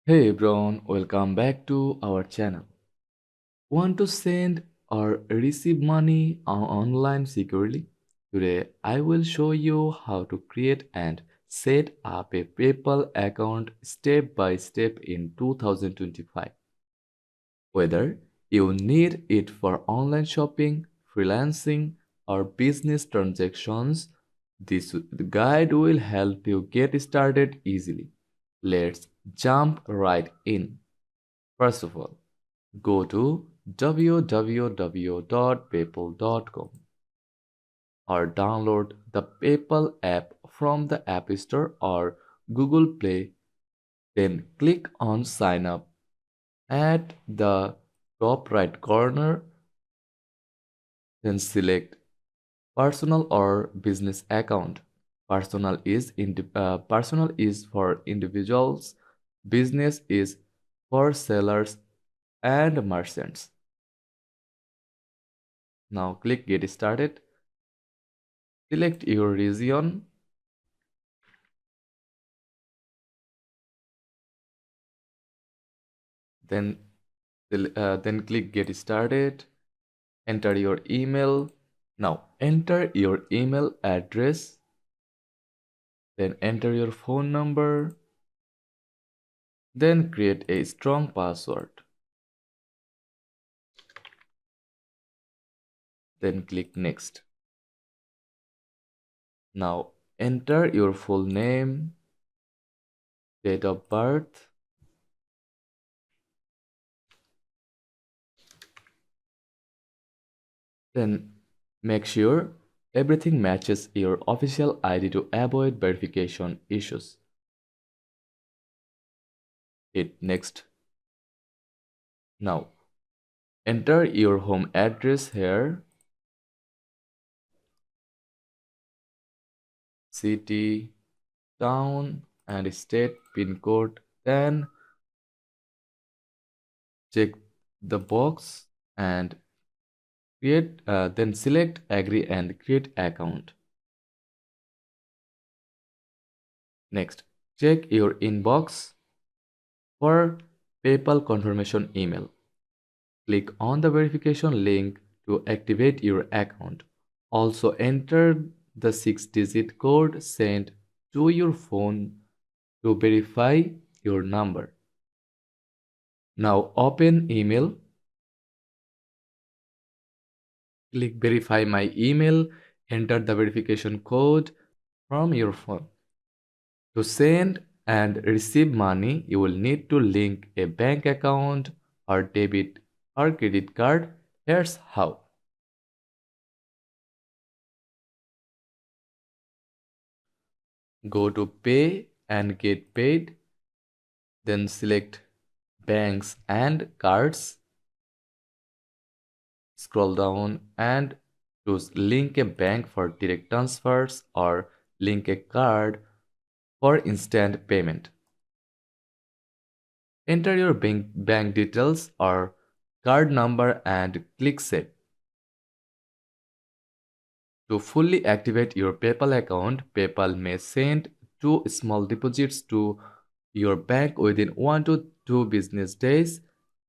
Hey everyone, welcome back to our channel. Want to send or receive money online securely? Today I will show you how to create and set up a PayPal account step by step in 2025. Whether you need it for online shopping, freelancing, or business transactions, this guide will help you get started easily. Let's jump right in. First of all, go to www.paypal.com or download the PayPal app from the App Store or Google Play. Then click on Sign Up at the top right corner. Then select Personal or Business Account. Personal is for individuals, business is for sellers and merchants. Now click Get Started. Select your region, then then click Get Started. Enter your email. Now enter your email address, then enter your phone number, then create a strong password. Then click Next. Now enter your full name, date of birth, then make sure everything matches your official ID to avoid verification issues. Hit Next. Now enter your home address here, city, town, and state pin code. Then check the box and then select agree and create account. Next, check your inbox for PayPal confirmation email. Click on the verification link to activate your account. Also enter the 6-digit code sent to your phone to verify your number. Now open email. Click verify my email. Enter the verification code from your phone. To send and receive money, you will need to link a bank account or debit or credit card. Here's how. Go to pay and get paid. Then select banks and cards. Scroll down and choose link a bank for direct transfers or link a card for instant payment. Enter your bank details or card number and click Save. To fully activate your PayPal account, PayPal may send two small deposits to your bank within 1 to 2 business days.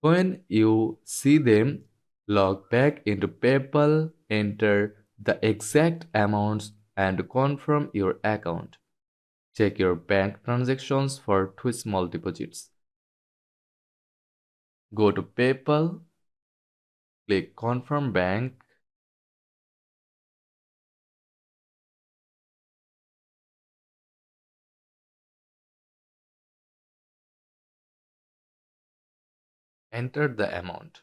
When you see them, log back into PayPal, enter the exact amounts, and confirm your account. Check your bank transactions for two small deposits. Go to PayPal, click Confirm Bank, enter the amount.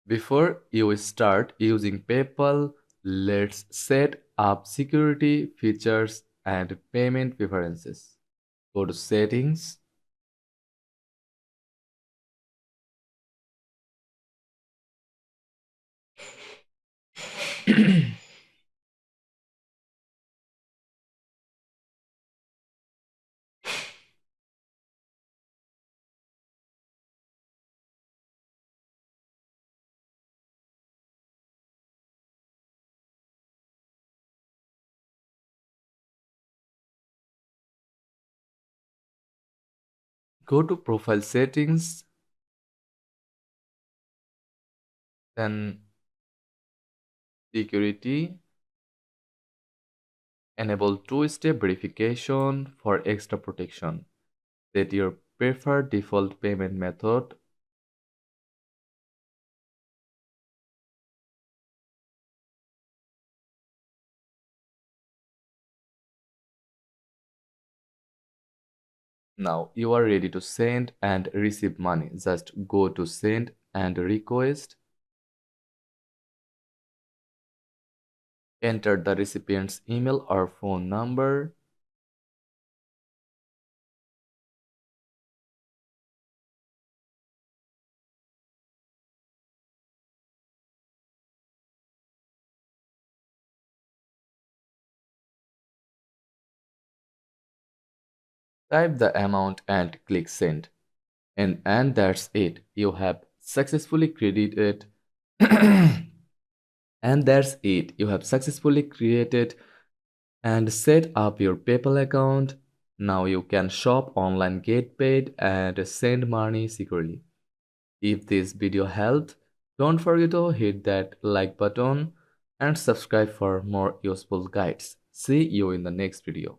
Before you start using PayPal, let's set up security features and payment preferences. Go to Settings, Go to profile settings, then security, enable two-step verification for extra protection. Set your preferred default payment method. Now you are ready to send and receive money. Just go to send and request. Enter the recipient's email or phone number. Type the amount and click send. And that's it. You have successfully credited and that's it. You have successfully created and set up your PayPal account. Now you can shop online, get paid, and send money securely. If this video helped, don't forget to hit that like button and subscribe for more useful guides. See you in the next video.